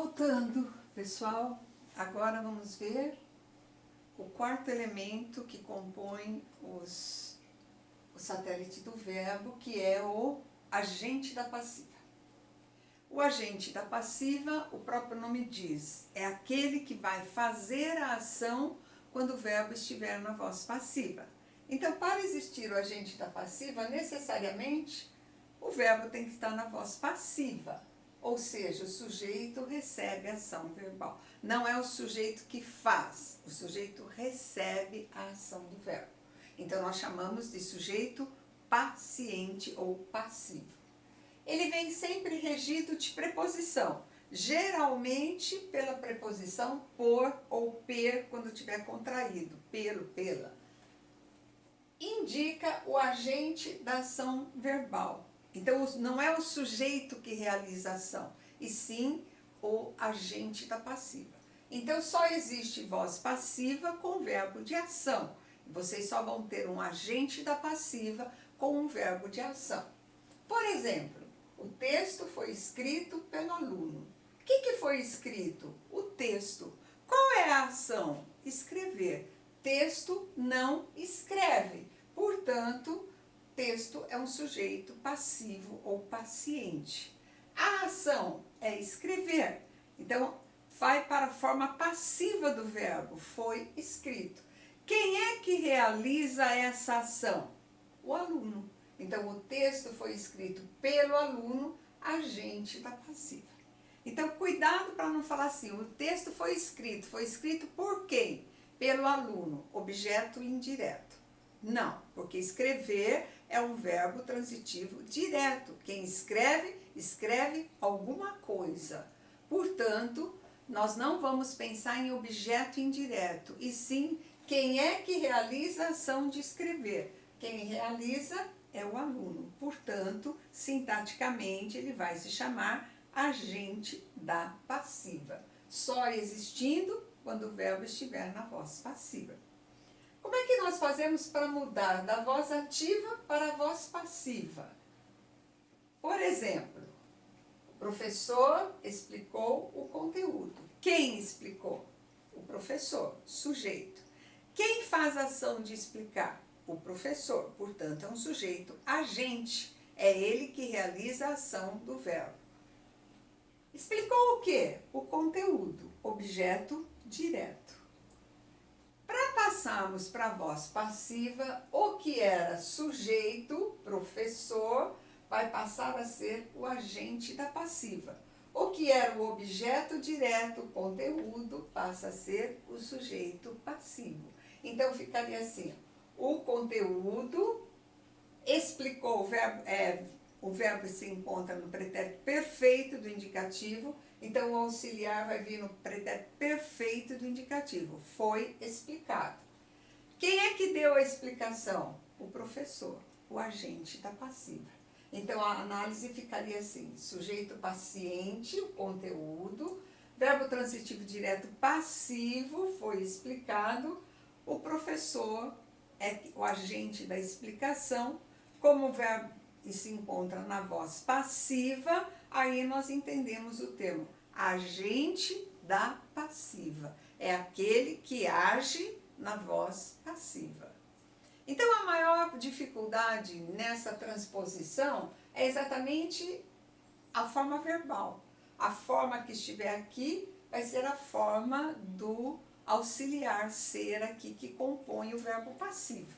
Voltando, pessoal, agora vamos ver o quarto elemento que compõe o satélite do verbo, que é o agente da passiva. O agente da passiva, o próprio nome diz, é aquele que vai fazer a ação quando o verbo estiver na voz passiva. Então, para existir o agente da passiva, necessariamente o verbo tem que estar na voz passiva. Ou seja, o sujeito recebe a ação verbal. Não é o sujeito que faz, o sujeito recebe a ação do verbo. Então, nós chamamos de sujeito paciente ou passivo. Ele vem sempre regido de preposição, geralmente pela preposição por ou per, quando estiver contraído, pelo, pela. Indica o agente da ação verbal. Então, não é o sujeito que realiza a ação, e sim o agente da passiva. Então, só existe voz passiva com verbo de ação. Vocês só vão ter um agente da passiva com um verbo de ação. Por exemplo, o texto foi escrito pelo aluno. O que foi escrito? O texto. Qual é a ação? Escrever. Texto não escreve. Portanto, texto é um sujeito passivo ou paciente. A ação é escrever. Então, vai para a forma passiva do verbo, foi escrito. Quem é que realiza essa ação? O aluno. Então, o texto foi escrito pelo aluno, agente da passiva. Então, cuidado para não falar assim, o texto foi escrito por quem? Pelo aluno, objeto indireto. Não, porque escrever é um verbo transitivo direto. Quem escreve, escreve alguma coisa. Portanto, nós não vamos pensar em objeto indireto, e sim quem é que realiza a ação de escrever. Quem realiza é o aluno. Portanto, sintaticamente, ele vai se chamar agente da passiva, só existindo quando o verbo estiver na voz passiva. Como é que nós fazemos para mudar da voz ativa para a voz passiva? Por exemplo, o professor explicou o conteúdo. Quem explicou? O professor, sujeito. Quem faz a ação de explicar? O professor, portanto, é um sujeito agente. É ele que realiza a ação do verbo. Explicou o quê? O conteúdo, objeto direto. Para passarmos para a voz passiva, o que era sujeito, professor, vai passar a ser o agente da passiva. O que era o objeto direto, conteúdo, passa a ser o sujeito passivo. Então, ficaria assim, o conteúdo explicou, o verbo se encontra no pretérito perfeito do indicativo, então o auxiliar vai vir no pretérito perfeito do indicativo. Foi explicado. Quem é que deu a explicação? O professor, o agente da passiva. Então a análise ficaria assim, sujeito paciente, o conteúdo, verbo transitivo direto passivo, foi explicado, o professor é o agente da explicação, como o verbo se encontra na voz passiva, aí nós entendemos o termo agente da passiva. É aquele que age na voz passiva. Então, a maior dificuldade nessa transposição é exatamente a forma verbal. A forma que estiver aqui vai ser a forma do auxiliar ser aqui que compõe o verbo passivo.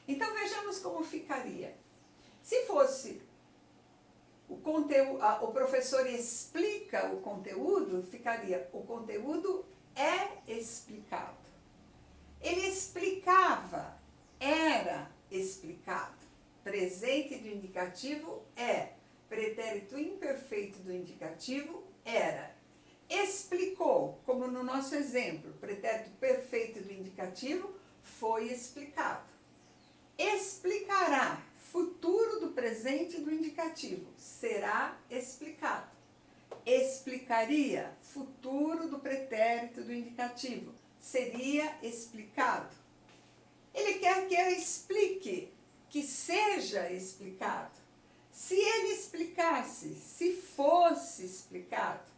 Então, vejamos como ficaria. Se fosse o conteúdo, o professor explica o conteúdo, ficaria o conteúdo é explicado. Ele explicava, era explicado. Presente do indicativo é. Pretérito imperfeito do indicativo era. Explicou, como no nosso exemplo, pretérito perfeito do indicativo foi explicado. Explicará, futuro do presente do indicativo, será explicado. Explicaria, futuro do pretérito do indicativo, seria explicado. Ele quer que eu explique, que seja explicado. Se ele explicasse, se fosse explicado.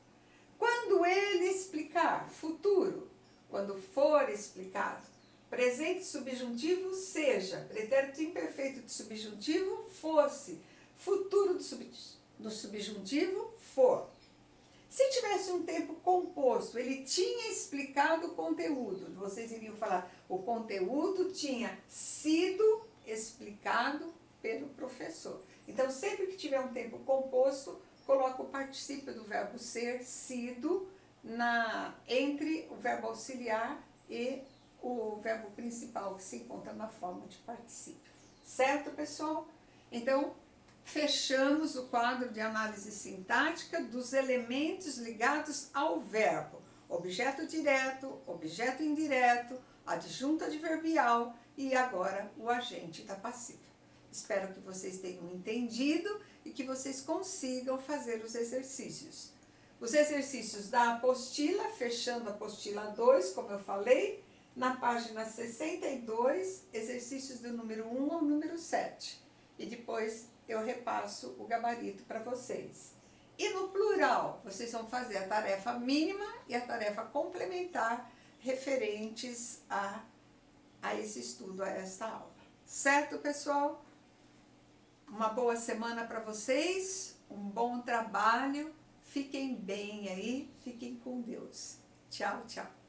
Quando ele explicar, futuro, quando for explicado. Presente subjuntivo, seja. Pretérito imperfeito de subjuntivo, fosse. Futuro do subjuntivo, for. Se tivesse um tempo composto, ele tinha explicado o conteúdo. Vocês iriam falar, o conteúdo tinha sido explicado pelo professor. Então, sempre que tiver um tempo composto, coloca o particípio do verbo ser, sido, entre o verbo auxiliar e o verbo principal, que se encontra na forma de particípio. Certo, pessoal? Então, fechamos o quadro de análise sintática dos elementos ligados ao verbo. Objeto direto, objeto indireto, adjunto adverbial e agora o agente da passiva. Espero que vocês tenham entendido e que vocês consigam fazer os exercícios. Os exercícios da apostila, fechando a apostila 2, como eu falei, na página 62, exercícios do número 1 ao número 7. E depois eu repasso o gabarito para vocês. E no plural, vocês vão fazer a tarefa mínima e a tarefa complementar referentes a esse estudo, a esta aula. Certo, pessoal? Uma boa semana para vocês, um bom trabalho, fiquem bem aí, fiquem com Deus. Tchau, tchau.